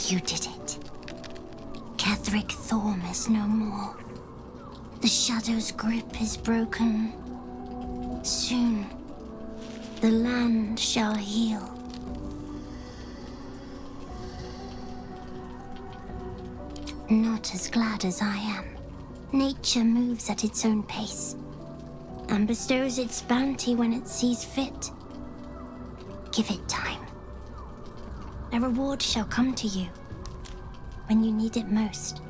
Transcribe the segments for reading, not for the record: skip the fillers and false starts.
You did it. Catherick Thorm is no more. The Shadow's grip is broken. Soon, the land shall heal. Not as glad as I am. Nature moves at its own pace and bestows its bounty when it sees fit. Give it time. A reward shall come to you when you need it most.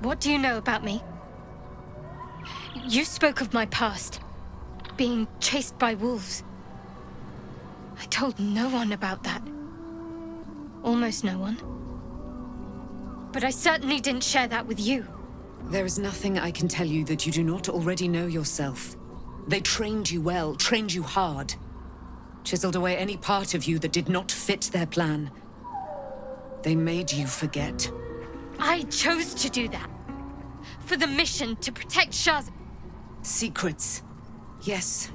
What do you know about me? You spoke of my past, being chased by wolves. I told no one about that. Almost no one. But I certainly didn't share that with you. There is nothing I can tell you that you do not already know yourself. They trained you well, trained you hard. Chiseled away any part of you that did not fit their plan. They made you forget. I chose to do that. For the mission to protect Shah's... Secrets. Yes,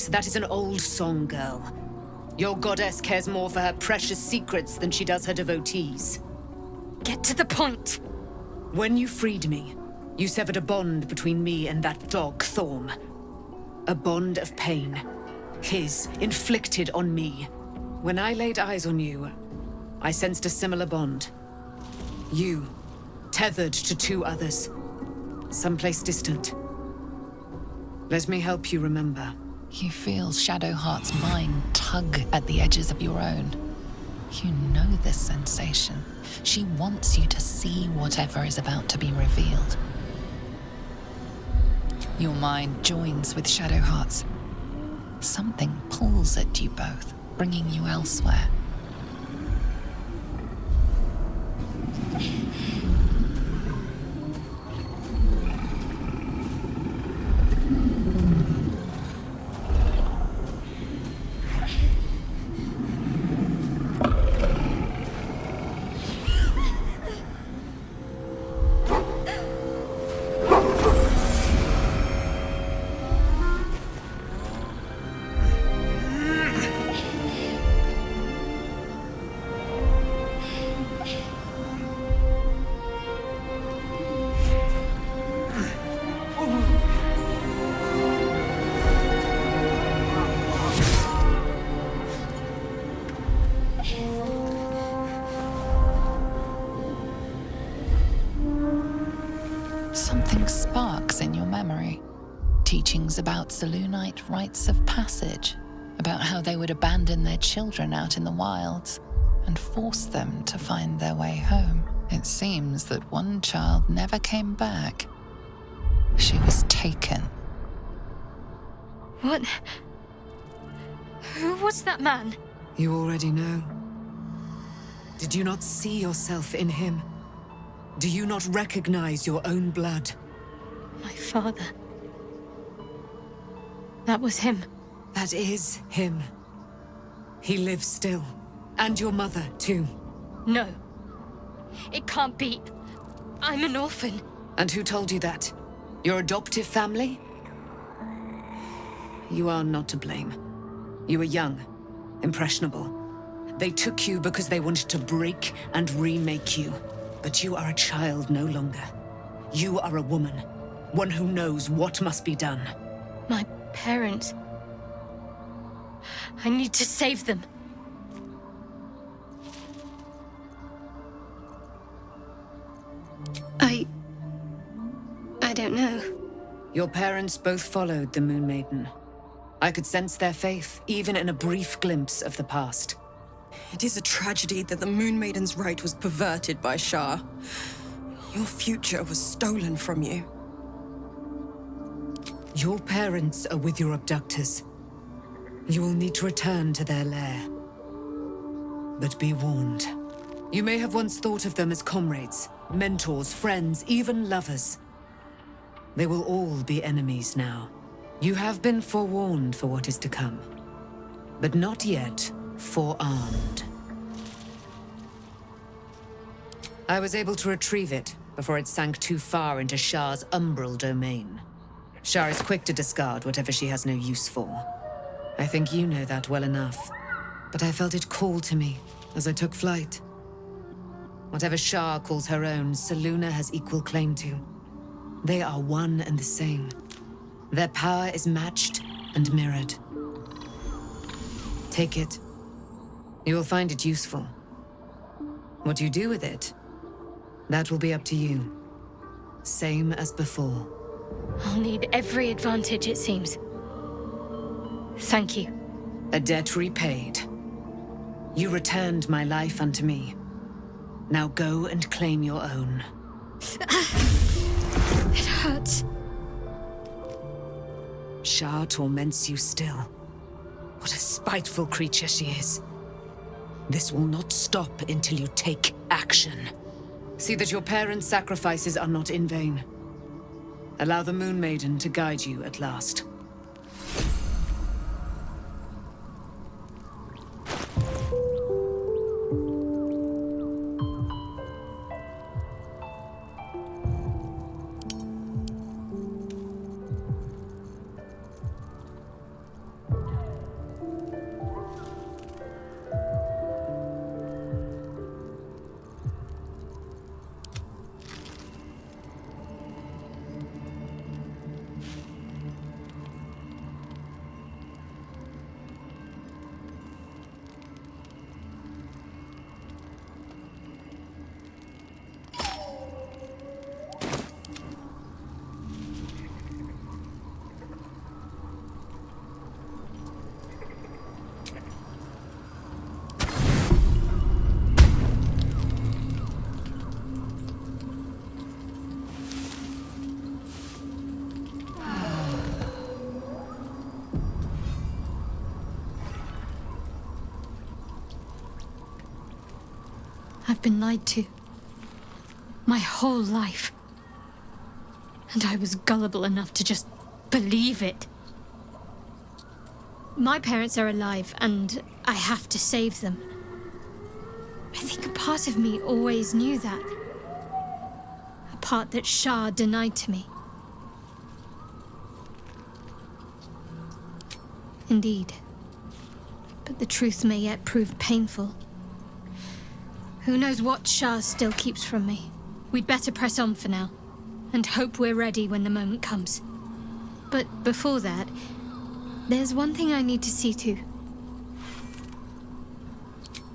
that is an old song, girl. Your goddess cares more for her precious secrets than she does her devotees. Get to the point. When you freed me, you severed a bond between me and that dog, Thorm. A bond of pain. His, inflicted on me. When I laid eyes on you, I sensed a similar bond. You, tethered to two others. Someplace distant. Let me help you remember. You feel Shadowheart's mind tug at the edges of your own. You know this sensation. She wants you to see whatever is about to be revealed. Your mind joins with Shadowheart's. Something pulls at you both, bringing you elsewhere. Something sparks in your memory. Teachings about Selûnite rites of passage, about how they would abandon their children out in the wilds and force them to find their way home. It seems that one child never came back. She was taken. What? Who was that man? You already know. Did you not see yourself in him? Do you not recognize your own blood? My father. That was him. That is him. He lives still. And your mother, too. No. It can't be. I'm an orphan. And who told you that? Your adoptive family? You are not to blame. You were young, impressionable. They took you because they wanted to break and remake you. But you are a child no longer. You are a woman. One who knows what must be done. My parents. I need to save them. I don't know. Your parents both followed the Moon Maiden. I could sense their faith, even in a brief glimpse of the past. It is a tragedy that the Moon Maiden's right was perverted by Shah. Your future was stolen from you. Your parents are with your abductors. You will need to return to their lair. But be warned. You may have once thought of them as comrades, mentors, friends, even lovers. They will all be enemies now. You have been forewarned for what is to come, but not yet forearmed. I was able to retrieve it before it sank too far into Shah's umbral domain. Shah is quick to discard whatever she has no use for. I think you know that well enough. But I felt it call to me as I took flight. Whatever Shah calls her own, Selûne has equal claim to. They are one and the same. Their power is matched and mirrored. Take it. You will find it useful. What you do with it, that will be up to you. Same as before. I'll need every advantage, it seems. Thank you. A debt repaid. You returned my life unto me. Now go and claim your own. It hurts. Shah torments you still. What a spiteful creature she is. This will not stop until you take action. See that your parents' sacrifices are not in vain. Allow the Moon Maiden to guide you at last. I've been lied to. My whole life. And I was gullible enough to just believe it. My parents are alive, and I have to save them. I think a part of me always knew that. A part that Shah denied to me. Indeed. But the truth may yet prove painful. Who knows what Shah still keeps from me? We'd better press on for now, and hope we're ready when the moment comes. But before that, there's one thing I need to see to.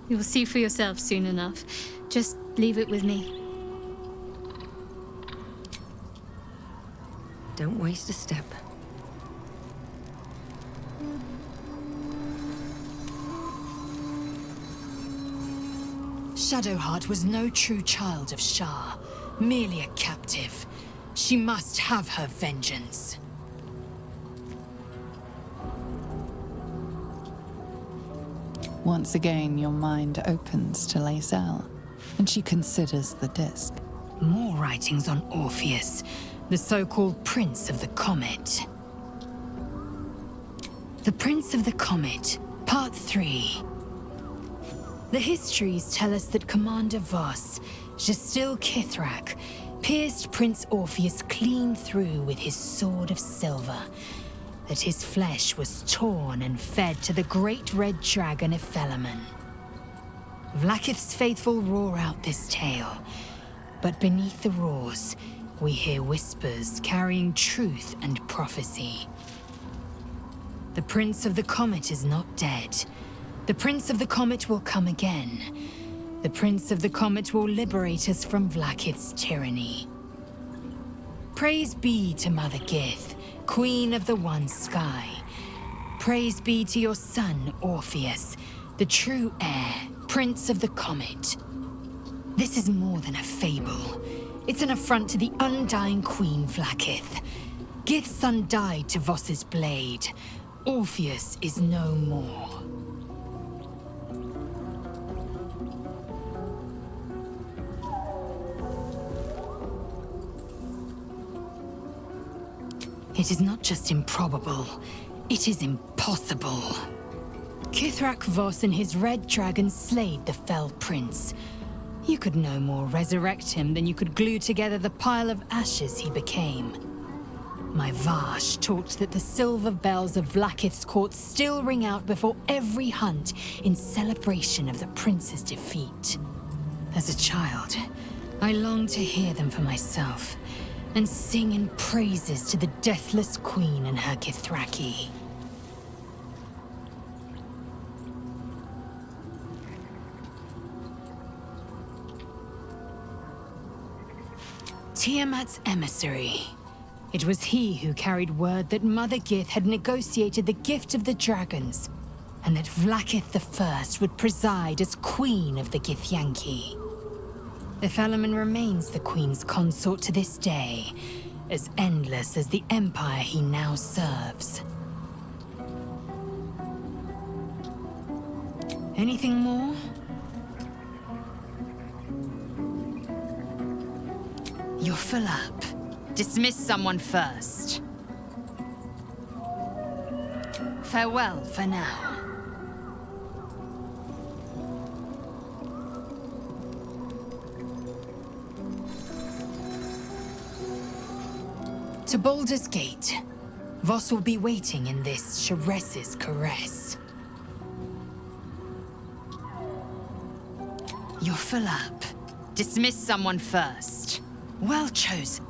You'll see for yourself soon enough. Just leave it with me. Don't waste a step. Shadowheart was no true child of Shah, merely a captive. She must have her vengeance. Once again, your mind opens to Lae'zel, and she considers the disc. More writings on Orpheus, the so-called Prince of the Comet. The Prince of the Comet, Part 3. The histories tell us that Commander Voss, Gestil Kithrak, pierced Prince Orpheus clean through with his sword of silver, that his flesh was torn and fed to the great red dragon Ephelaman. Vlaakith's faithful roar out this tale, but beneath the roars, we hear whispers carrying truth and prophecy. The Prince of the Comet is not dead. The Prince of the Comet will come again. The Prince of the Comet will liberate us from Vlaakith's tyranny. Praise be to Mother Gith, Queen of the One Sky. Praise be to your son, Orpheus, the true heir, Prince of the Comet. This is more than a fable. It's an affront to the undying Queen Vlaakith. Gith's son died to Voss's blade. Orpheus is no more. It is not just improbable, it is impossible. Kithrak Voss and his red dragon slayed the fell prince. You could no more resurrect him than you could glue together the pile of ashes he became. My Vash taught that the silver bells of Blakith's court still ring out before every hunt in celebration of the prince's defeat. As a child, I longed to hear them for myself and sing in praises to the deathless queen and her Githraki. Tiamat's emissary. It was he who carried word that Mother Gith had negotiated the gift of the dragons, and that Vlakith I would preside as Queen of the Githyanki. The Felaman remains the Queen's consort to this day, as endless as the empire he now serves. Anything more? You're full up. Dismiss someone first. Farewell for now. To Baldur's Gate. Voss will be waiting in this Sharess's caress. You're full up. Dismiss someone first. Well chosen.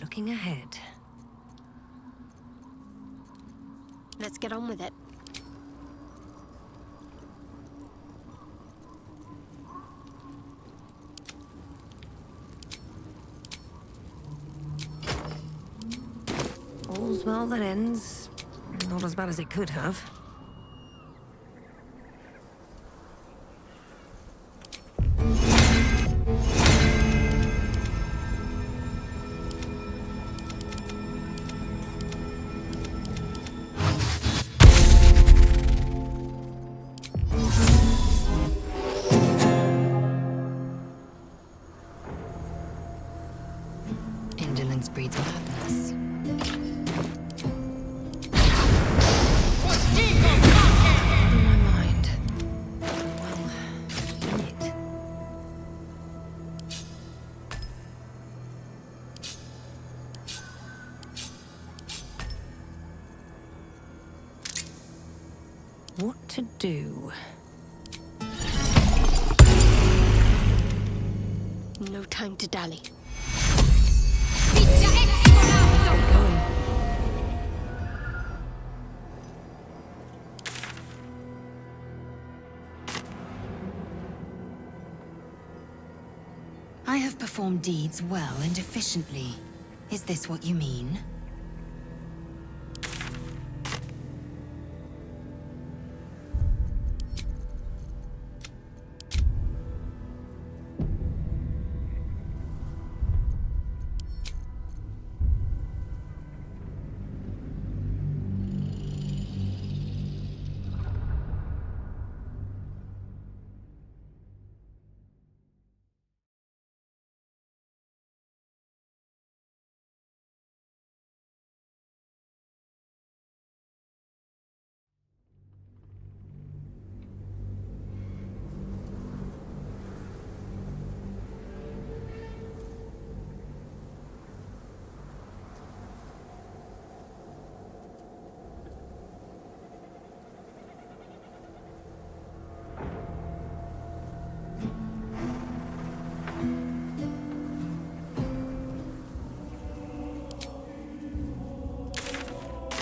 Looking ahead. Let's get on with it. All's well that ends. Not as bad as it could have. Indolence breeds madness. What's What to do? No time to dally. Let's get going. I have performed deeds well and efficiently. Is this what you mean?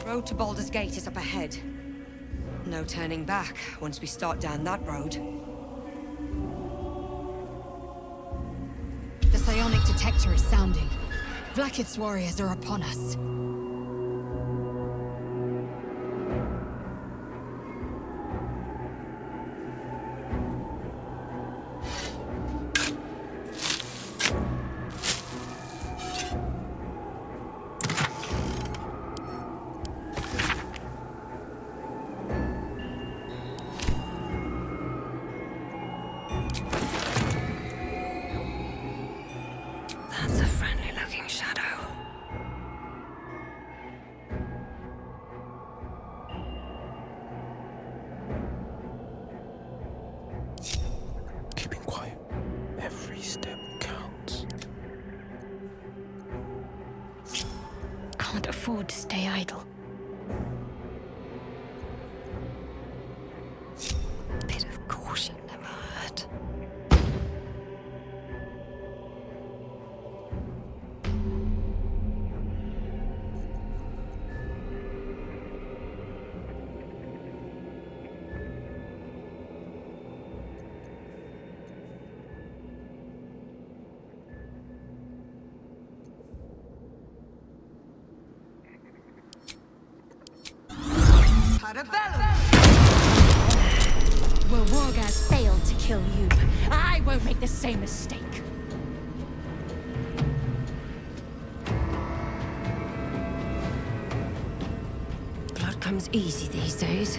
Road to Baldur's Gate is up ahead. No turning back once we start down that road. The psionic detector is sounding. Blackett's warriors are upon us. That's a friendly-looking shadow. Keeping quiet. Every step counts. Can't afford to stay idle. Bit of caution never hurt. Well, Wargaz failed to kill you. I won't make the same mistake. Blood comes easy these days.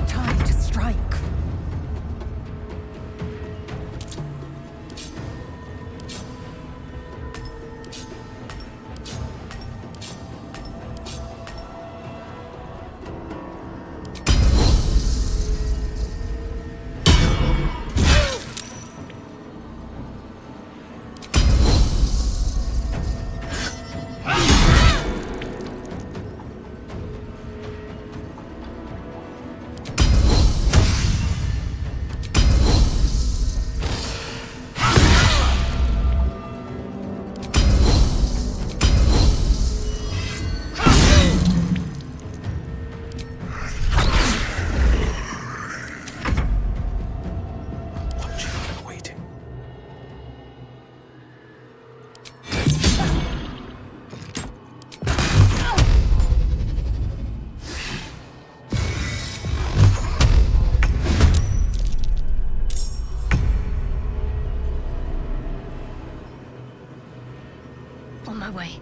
Time to strike. Watching and waiting. On my way.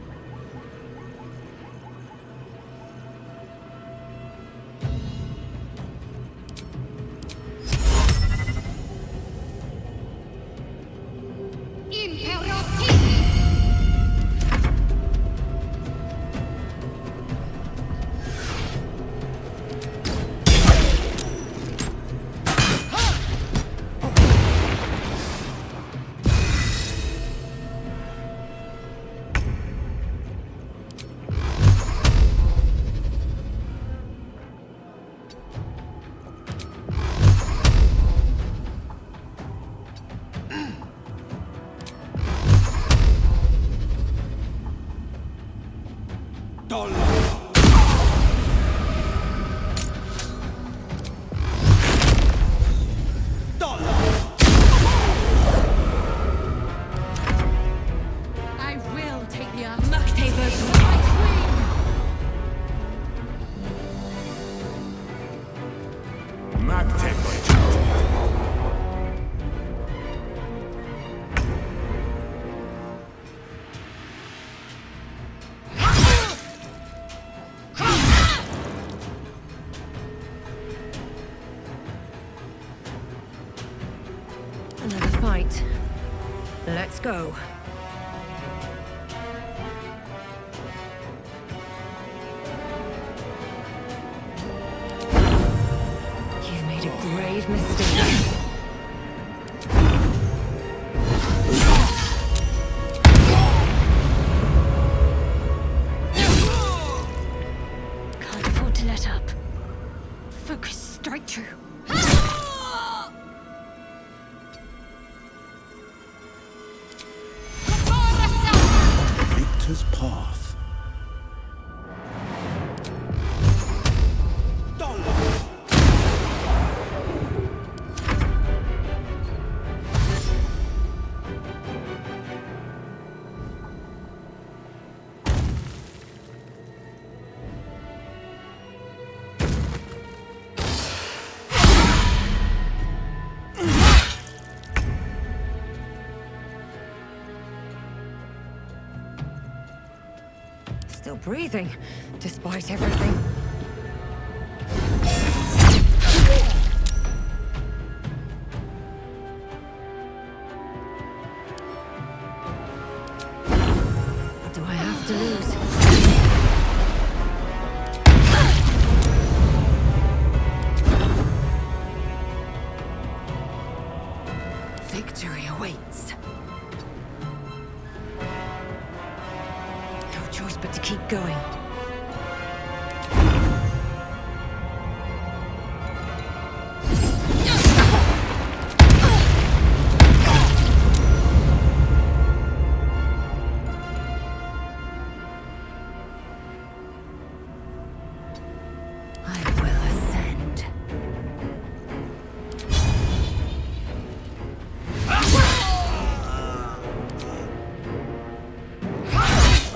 I will take the arm. Mactaver's right Another fight. Let's go. You've made a grave mistake. Can't afford to let up. Focus straight through. Victor's path. Still breathing, despite everything. What do I have to lose? Victory awaits. No choice but to keep going. I will ascend.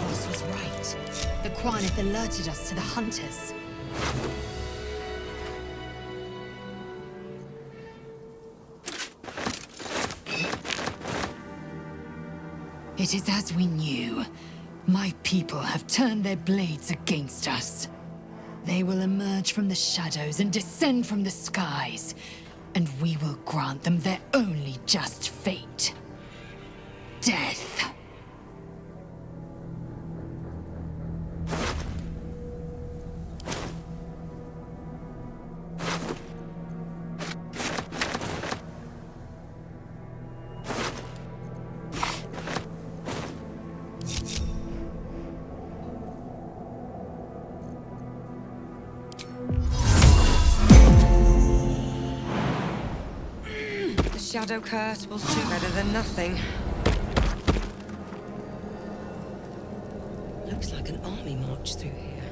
This was right. The Quanith alerted us to the hunters. It is as we knew. My people have turned their blades against us. They will emerge from the shadows and descend from the skies, and we will grant them their only just fate. Death. The Shadow Curse will suit better than nothing. Looks like an army marched through here.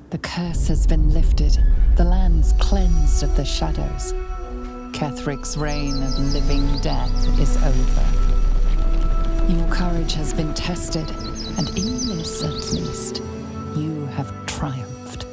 The curse has been lifted, the land's cleansed of the shadows. Kethric's reign of living death is over. Your courage has been tested, and in this at least, you have triumphed.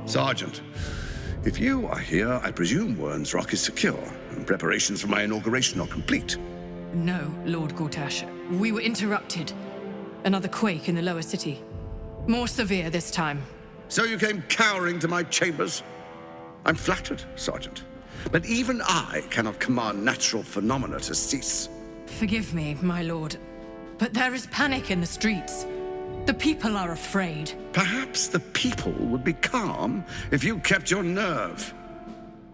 Sergeant, if you are here, I presume Wern's Rock is secure, and preparations for my inauguration are complete. No, Lord Gortash. We were interrupted. Another quake in the lower city. More severe this time. So you came cowering to my chambers? I'm flattered, Sergeant. But even I cannot command natural phenomena to cease. Forgive me, my lord, but there is panic in the streets. The people are afraid. Perhaps the people would be calm if you kept your nerve.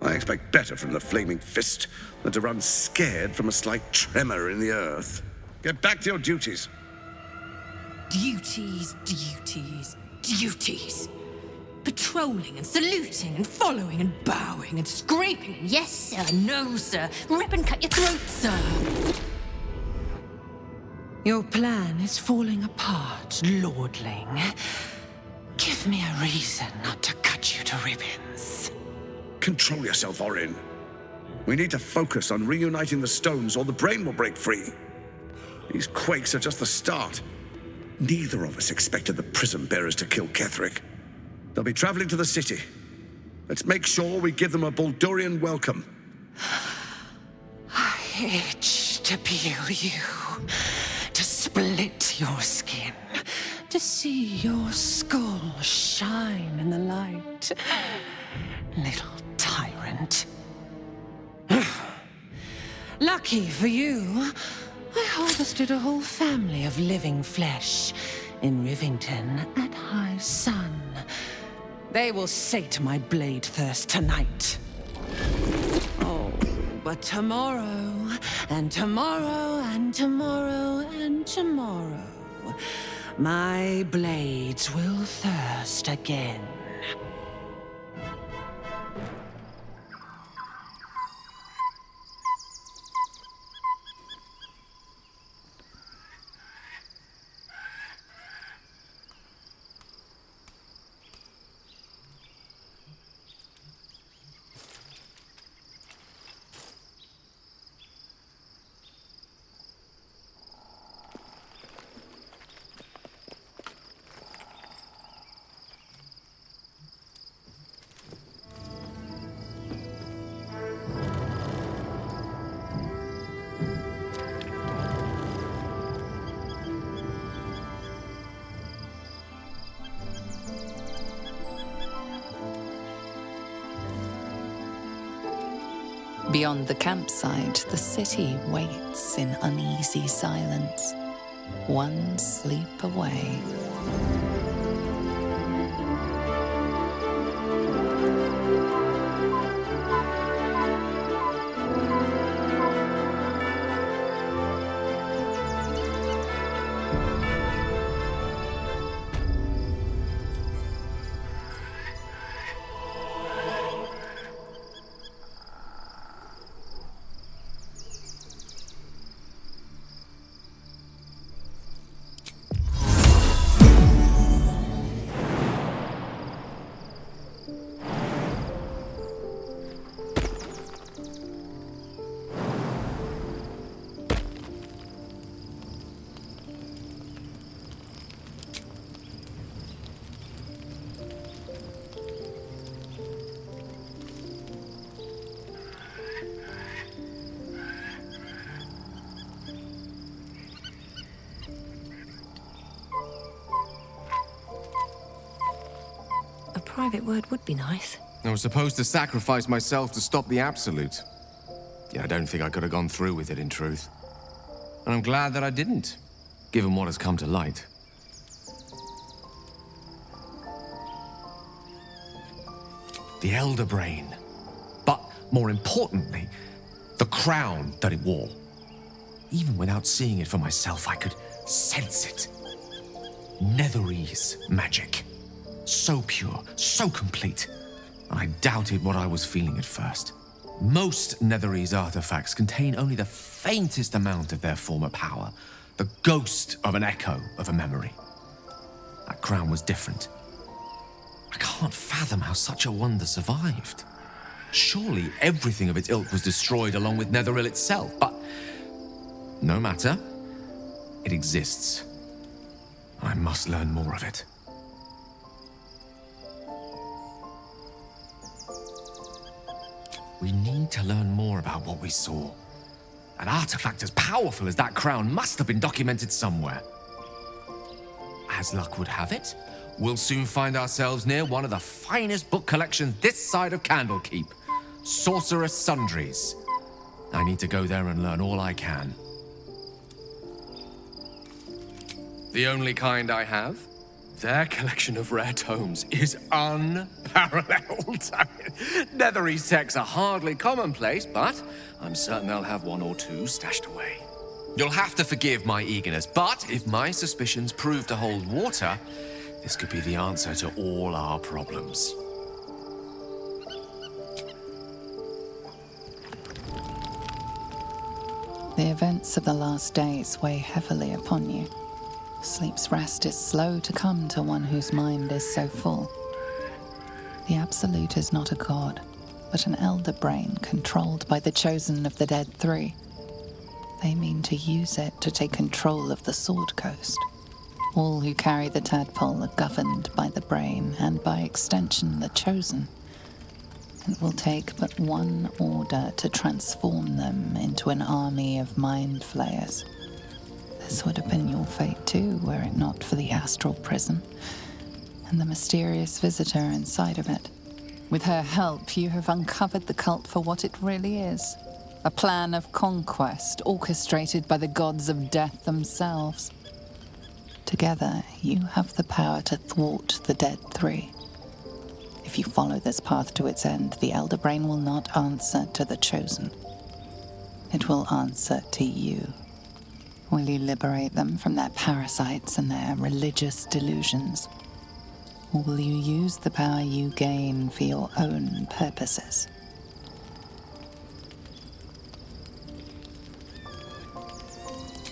I expect better from the flaming fist than to run scared from a slight tremor in the earth. Get back to your duties. Duties, duties, duties. Patrolling and saluting and following and bowing and scraping and yes sir, no sir, rip and cut your throat, sir. Your plan is falling apart, lordling. Give me a reason not to cut you to ribbons. Control yourself, Orin. We need to focus on reuniting the stones or the brain will break free. These quakes are just the start. Neither of us expected the Prism Bearers to kill Ketheric. They'll be traveling to the city. Let's make sure we give them a Baldurian welcome. I itch to peel you, to split your skin, to see your skull shine in the light. Little tyrant. Lucky for you, I harvested a whole family of living flesh in Rivington at high sun. They will sate my blade thirst tonight. Oh, but tomorrow, and tomorrow, and tomorrow, and tomorrow, my blades will thirst again. Beyond the campsite, the city waits in uneasy silence, one sleep away. A private word would be nice. I was supposed to sacrifice myself to stop the Absolute. Yeah, I don't think I could have gone through with it, in truth. And I'm glad that I didn't, given what has come to light. The Elder Brain. But, more importantly, the crown that it wore. Even without seeing it for myself, I could sense it. Netherese magic. So pure, so complete. I doubted what I was feeling at first. Most Netherese artifacts contain only the faintest amount of their former power, the ghost of an echo of a memory. That crown was different. I can't fathom how such a wonder survived. Surely everything of its ilk was destroyed along with Netheril itself, but no matter. It exists. I must learn more of it. We need to learn more about what we saw. An artifact as powerful as that crown must have been documented somewhere. As luck would have it, we'll soon find ourselves near one of the finest book collections this side of Candlekeep, Sorcerer's Sundries. I need to go there and learn all I can. The only kind I have? Their collection of rare tomes is unparalleled. Nethery's texts are hardly commonplace, but I'm certain they'll have one or two stashed away. You'll have to forgive my eagerness, but if my suspicions prove to hold water, this could be the answer to all our problems. The events of the last days weigh heavily upon you. Sleep's rest is slow to come to one whose mind is so full. The Absolute is not a god, but an elder brain controlled by the chosen of the Dead Three. They mean to use it to take control of the Sword Coast. All who carry the tadpole are governed by the brain, and by extension the chosen. It will take but one order to transform them into an army of mind flayers. This would have been your fate too, were it not for the astral prison and the mysterious visitor inside of it. With her help, you have uncovered the cult for what it really is. A plan of conquest orchestrated by the gods of death themselves. Together, you have the power to thwart the Dead Three. If you follow this path to its end, the Elder Brain will not answer to the Chosen. It will answer to you. Will you liberate them from their parasites and their religious delusions? Or will you use the power you gain for your own purposes?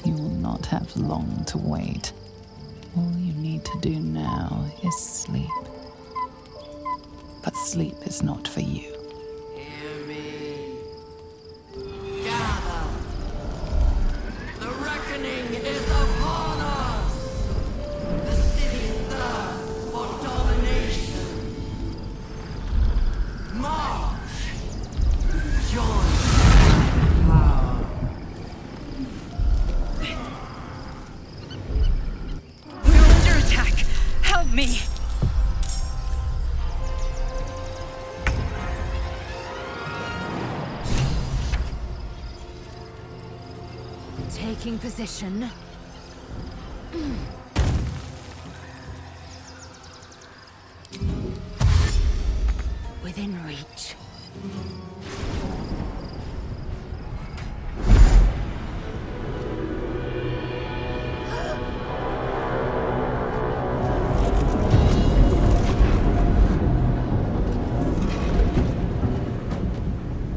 You will not have long to wait. All you need to do now is sleep. But sleep is not for you. Hear me. Gather. The reckoning is upon us. The city thirsts for domination. March. Join power. We're under attack. Help me. Taking position. Within reach.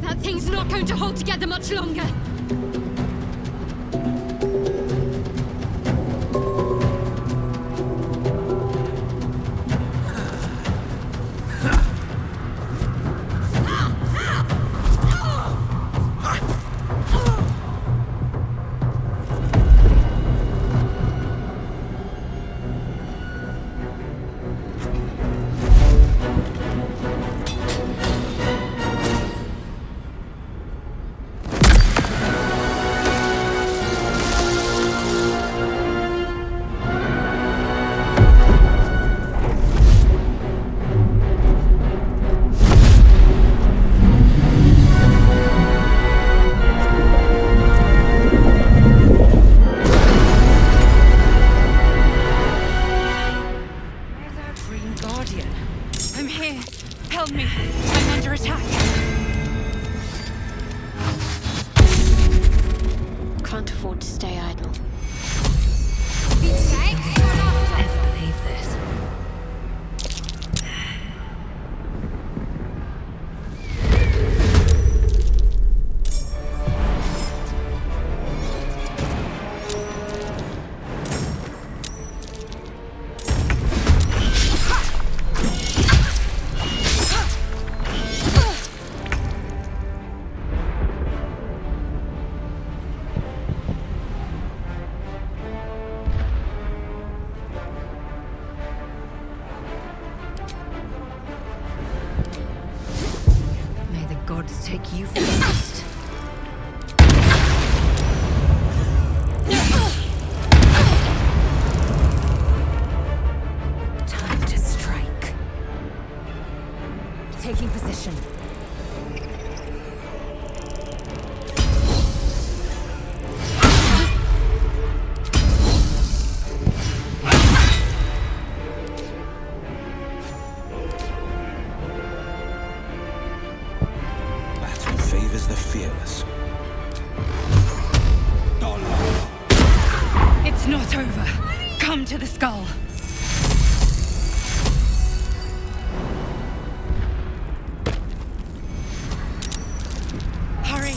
That thing's not going to hold together much longer. I'm here. Help me. I'm under attack. Can't afford to stay idle. Ever believe this? take you first. Time to strike. Taking position. Favors the fearless. It's not over. Come to the skull. Hurry!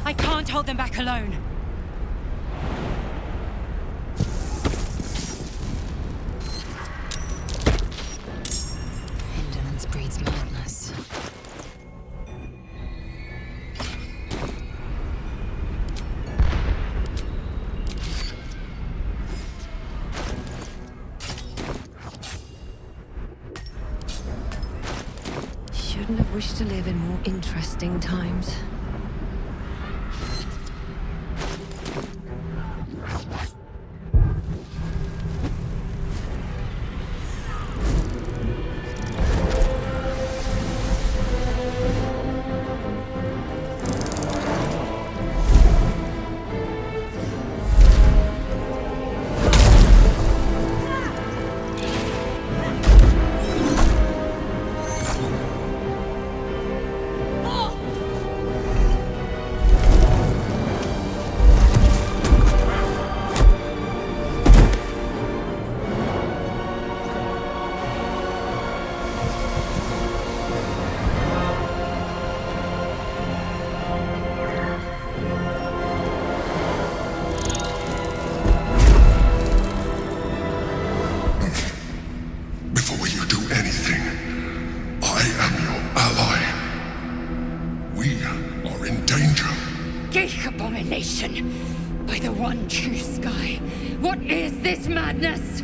I can't hold them back alone. Indolence breeds madness. Shouldn't have wished to live in more interesting times. Before you do anything, I am your ally. We are in danger. Geek abomination! By the one true sky, what is this madness?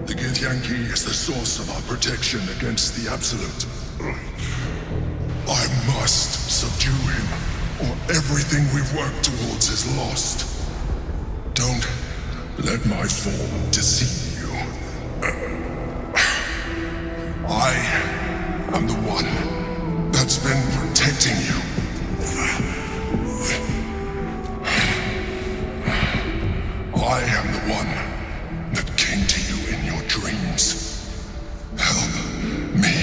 The Githyanki is the source of our protection against the Absolute. I must subdue him, or everything we've worked towards is lost. Don't let my form deceive you. I am the one that's been protecting you. I am the one that came to you in your dreams. Help me.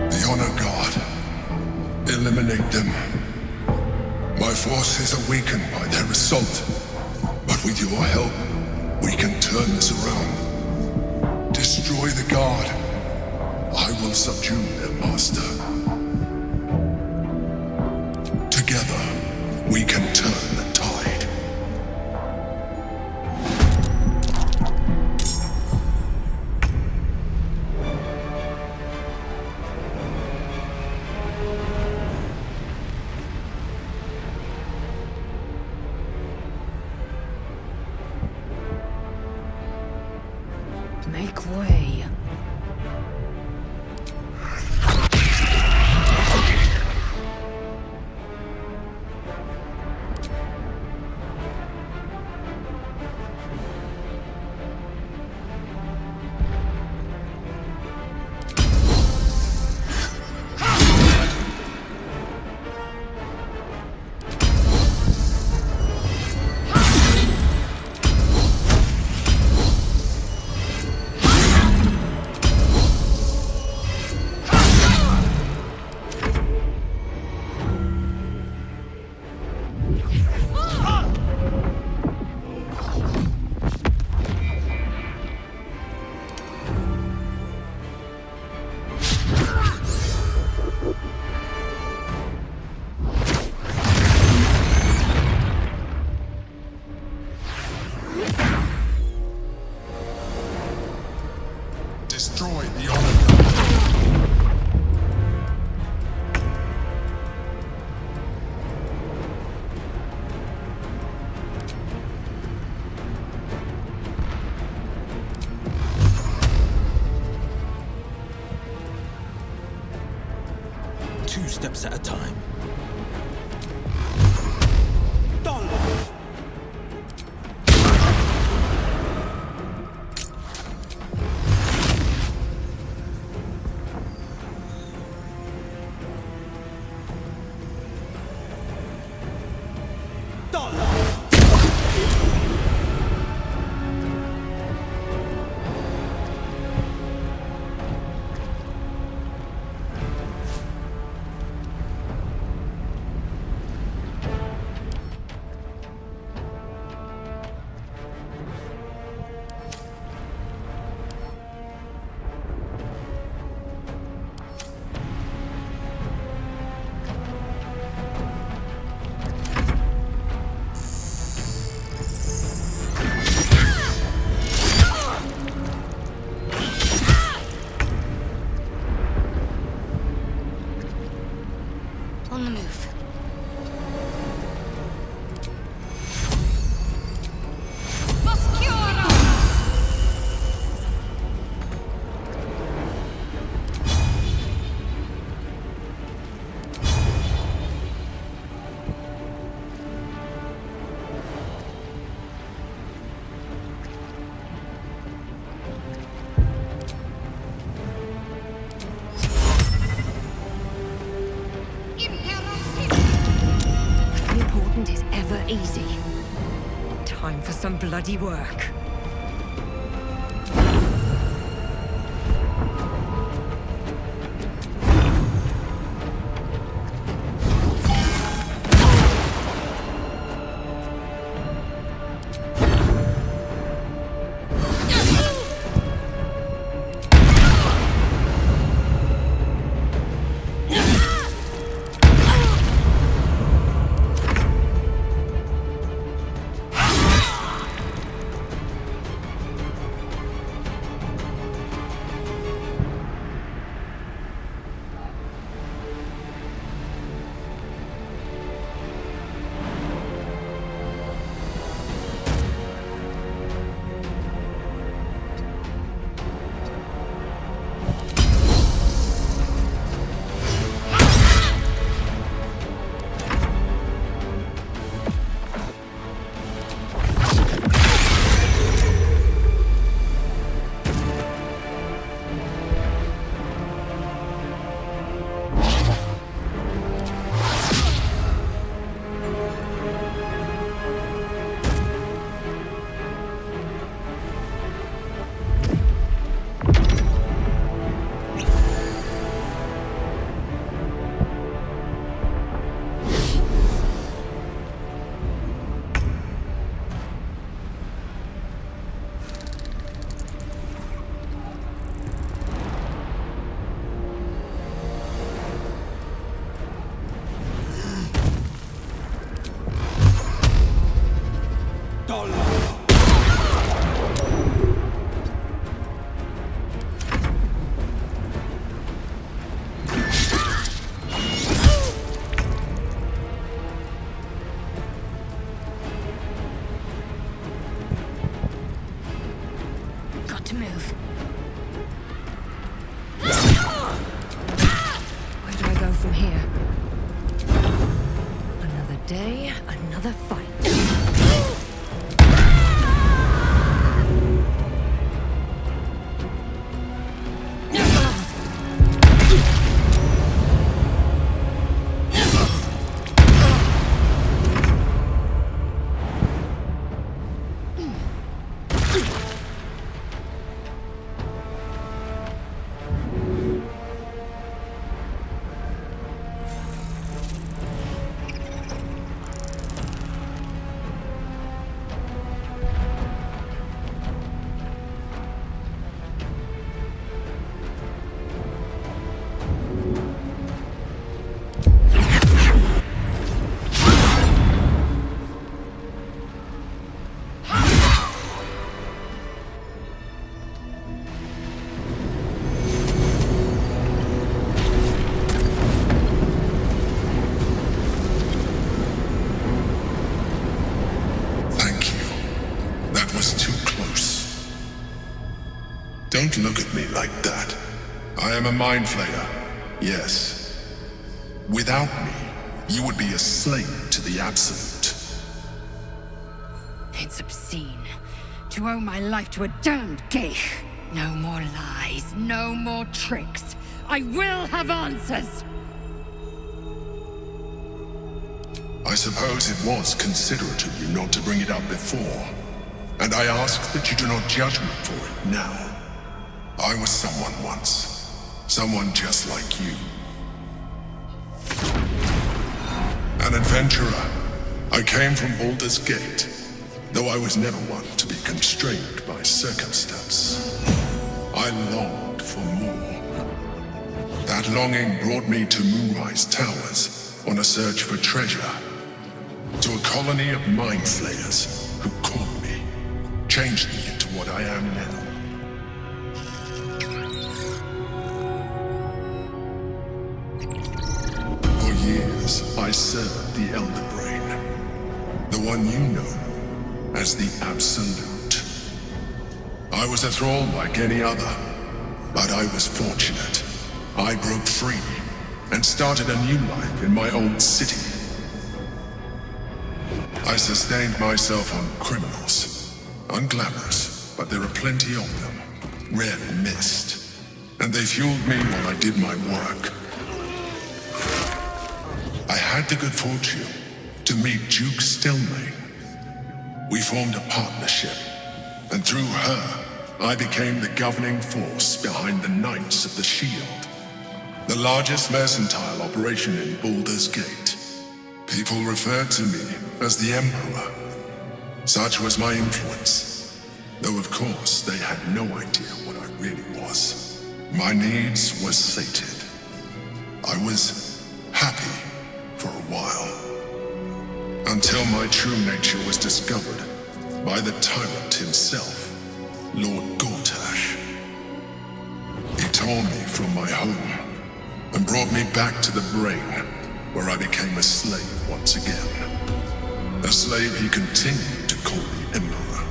The Honor God. Eliminate them. My force is awakened by their assault. But with your help, we can turn this around. Destroy the Guard. I will subdue their master. Together, we can turn the tide. Make way. steps at a time. On the move. Is ever easy. Time for some bloody work. Another fight. Don't look at me like that. I am a mind flayer, yes. Without me, you would be a slave to the Absolute. It's obscene. To owe my life to a damned geich. No more lies, no more tricks. I will have answers! I suppose it was considerate of you not to bring it up before. And I ask that you do not judge me for it now. I was someone once. Someone just like you. An adventurer. I came from Baldur's Gate, though I was never one to be constrained by circumstance. I longed for more. That longing brought me to Moonrise Towers on a search for treasure. To a colony of mind flayers who caught me, changed me into what I am now. For years, I served the Elder Brain, the one you know as the Absolute. I was a thrall like any other, but I was fortunate. I broke free and started a new life in my old city. I sustained myself on criminals. Unglamorous, but there are plenty of them. Rarely missed. And they fueled me while I did my work. I had the good fortune to meet Duke Stelmane. We formed a partnership, and through her, I became the governing force behind the Knights of the Shield, the largest mercantile operation in Baldur's Gate. People referred to me as the Emperor. Such was my influence, though of course they had no idea what I really was. My needs were sated. I was happy for a while, until my true nature was discovered by the tyrant himself, Lord Gortash. He tore me from my home and brought me back to the Brain, where I became a slave once again. A slave he continued to call the Emperor.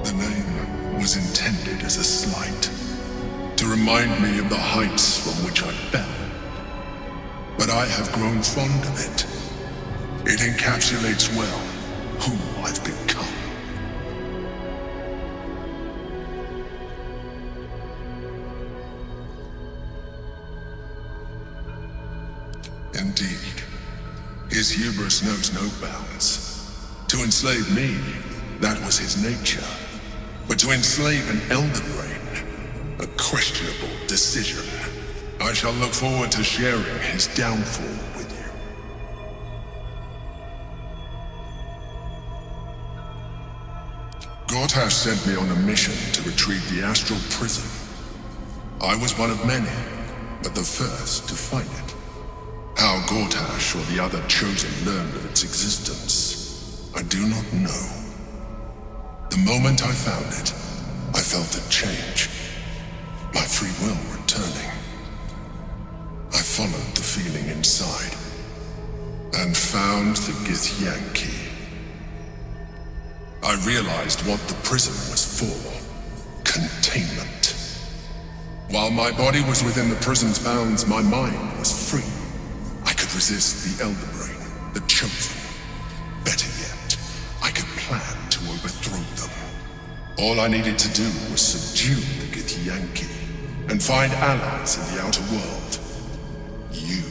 The name was intended as a slight, to remind me of the heights from which I fell. But I have grown fond of it. It encapsulates well who I've become. Indeed, his hubris knows no bounds. To enslave me, that was his nature. But to enslave an Elder Brain, a questionable decision. I shall look forward to sharing his downfall with you. Gortash sent me on a mission to retrieve the Astral Prism. I was one of many, but the first to find it. How Gortash or the other Chosen learned of its existence, I do not know. The moment I found it, I felt a change. My free will returning. I followed the feeling inside, and found the Githyanki. I realized what the prism was for. Containment. While my body was within the prison's bounds, my mind was free. I could resist the Elder Brain, the Chosen. Better yet, I could plan to overthrow them. All I needed to do was subdue the Githyanki, and find allies in the outer world. You.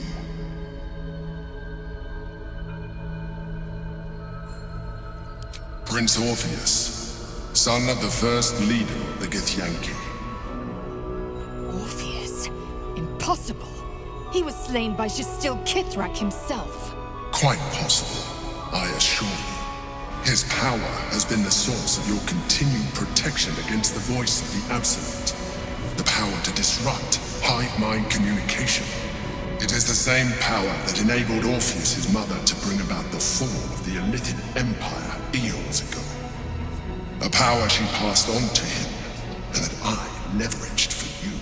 Prince Orpheus, son of the first leader of the Githyanki. Orpheus? Impossible. He was slain by Justil Kithrak himself. Quite possible, I assure you. His power has been the source of your continued protection against the voice of the Absolute. The power to disrupt hive-mind communication. It is the same power that enabled Orpheus's mother to bring about the fall of the Elithid Empire eons ago. A power she passed on to him, and that I leveraged for you.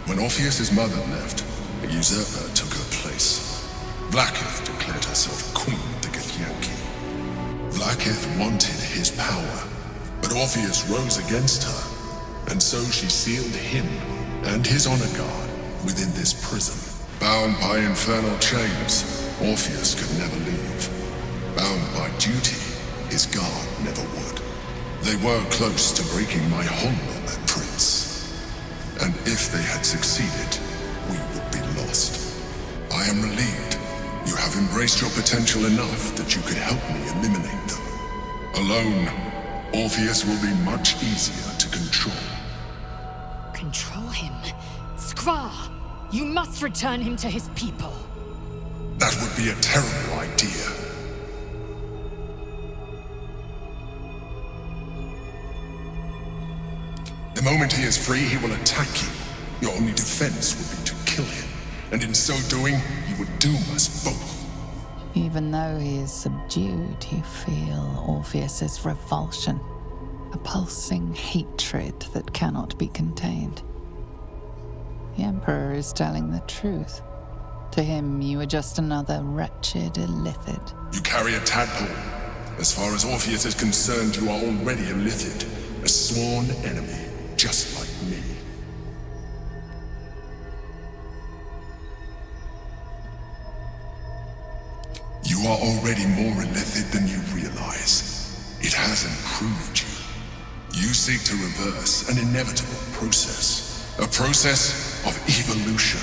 When Orpheus's mother left, a usurper took her place. Blakith declared herself queen of the Githyanki. Blakith wanted his power, but Orpheus rose against her, and so she sealed him and his honor guard within this prison. Bound by infernal chains, Orpheus could never leave. Bound by duty, his guard never would. They were close to breaking my hold on that prince. And if they had succeeded, we would be lost. I am relieved. You have embraced your potential enough that you could help me eliminate them. Alone, Orpheus will be much easier to control. Control him? Skvar! You must return him to his people. That would be a terrible idea. The moment he is free, he will attack you. Your only defense would be to kill him. And in so doing, he would doom us both. Even though he is subdued, you feel Orpheus's revulsion, a pulsing hatred that cannot be contained. The Emperor is telling the truth. To him, you are just another wretched illithid. You carry a tadpole. As far as Orpheus is concerned, you are already a illithid, a sworn enemy, just like me. You are already more illithid than you realize. It has improved you. You seek to reverse an inevitable process. A process of evolution.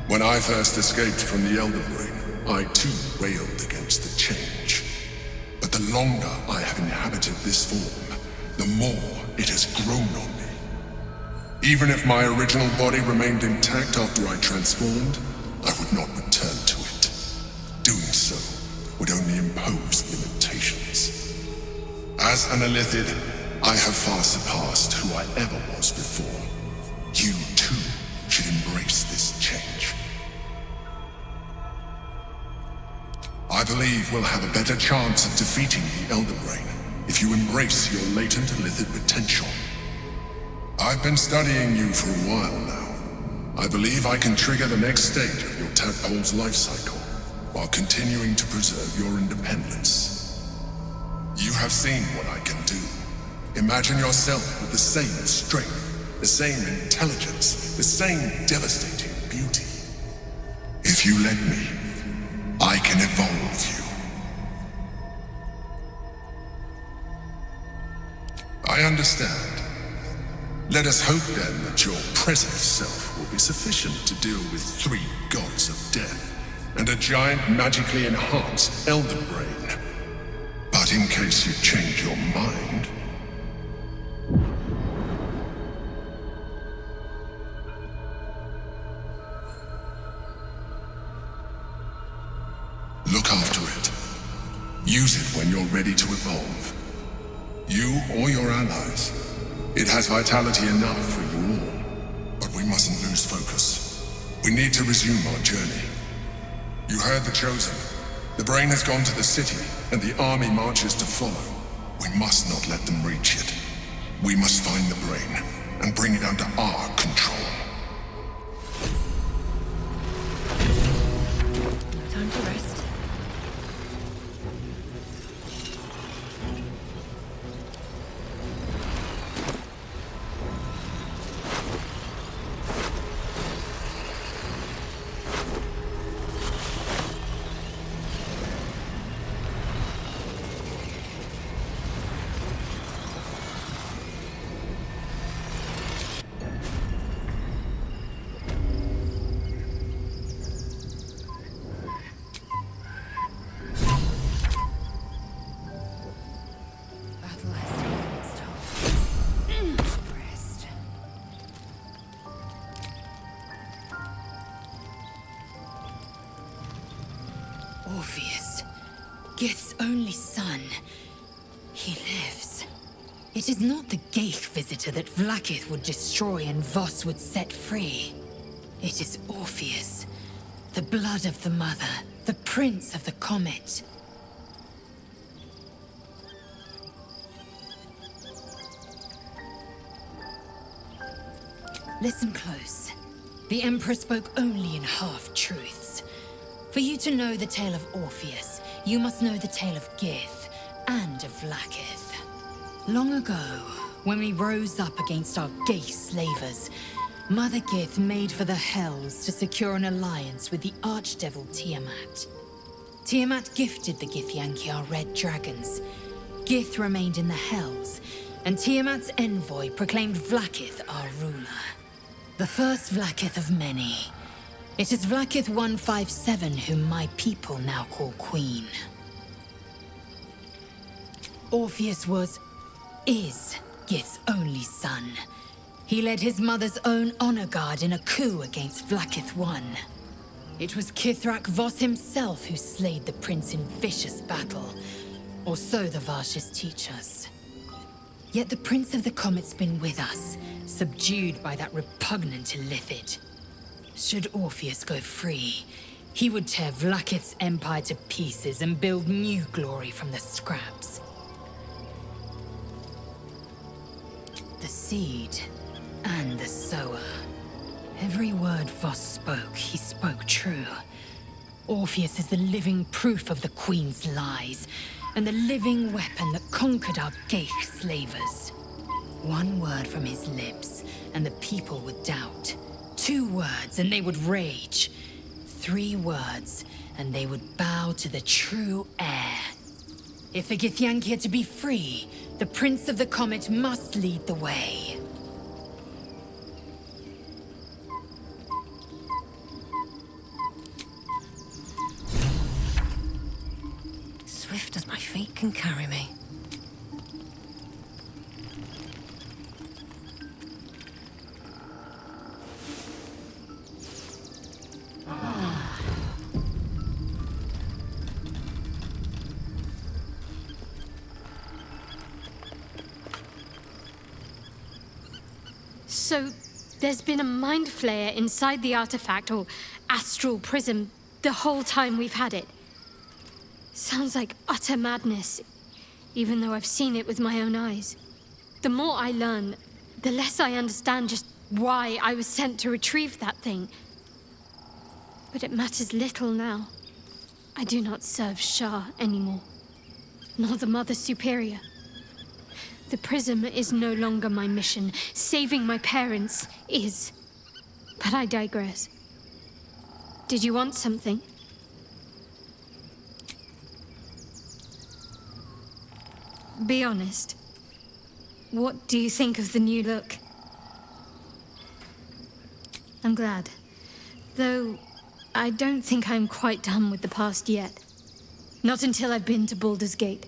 When I first escaped from the Elder Brain, I too railed against the change. But the longer I have inhabited this form, the more it has grown on me. Even if my original body remained intact after I transformed, I would not return to it. Doing so would only impose limitations. As an illithid, I have far surpassed who I ever was before. You, too, should embrace this change. I believe we'll have a better chance of defeating the Elder Brain if you embrace your latent illithid potential. I've been studying you for a while now. I believe I can trigger the next stage of your tadpole's life cycle, while continuing to preserve your independence. You have seen what I can do. Imagine yourself with the same strength, the same intelligence, the same devastating beauty. If you let me, I can evolve you. I understand. Let us hope then that your present self will be sufficient to deal with 3 gods of death and a giant magically enhanced Elder Brain. But in case you change your mind... look after it. Use it when you're ready to evolve. You or your allies. It has vitality enough for you all. But we mustn't lose focus. We need to resume our journey. You heard the Chosen. The Brain has gone to the city, and the army marches to follow. We must not let them reach it. We must find the Brain, and bring it under our control. No time to rest. Orpheus, Gith's only son. He lives. It is not the Geich visitor that Blakith would destroy and Voss would set free. It is Orpheus, the blood of the mother, the prince of the comet. Listen close. The Emperor spoke only in half-truths. For you to know the tale of Orpheus, you must know the tale of Gith and of Blakith. Long ago, when we rose up against our gay slavers, Mother Gith made for the Hells to secure an alliance with the Archdevil Tiamat. Tiamat gifted the Githyanki our red dragons. Gith remained in the Hells, and Tiamat's envoy proclaimed Vlakith our ruler. The first Vlakith of many. It is Vlakith 157 whom my people now call Queen. Orpheus is Gith's only son. He led his mother's own honor guard in a coup against Vlakith I. It was Kithrak Voss himself who slayed the prince in vicious battle, or so the Varshas teach us. Yet the Prince of the Comet's been with us, subdued by that repugnant Illithid. Should Orpheus go free, he would tear Vlakith's empire to pieces and build new glory from the scraps. The seed and the sower. Every word Voss spoke, he spoke true. Orpheus is the living proof of the Queen's lies, and the living weapon that conquered our Geich slavers. One word from his lips, and the people would doubt. 2 words, and they would rage. 3 words, and they would bow to the true heir. If the Githyanki are to be free, the Prince of the Comet must lead the way. Swift as my feet can carry me. So, there's been a mind flayer inside the artifact, or astral prism, the whole time we've had it. Sounds like utter madness, even though I've seen it with my own eyes. The more I learn, the less I understand just why I was sent to retrieve that thing. But it matters little now. I do not serve Shah anymore, nor the Mother Superior. The prism is no longer my mission. Saving my parents is. But I digress. Did you want something? Be honest. What do you think of the new look? I'm glad. Though, I don't think I'm quite done with the past yet. Not until I've been to Baldur's Gate.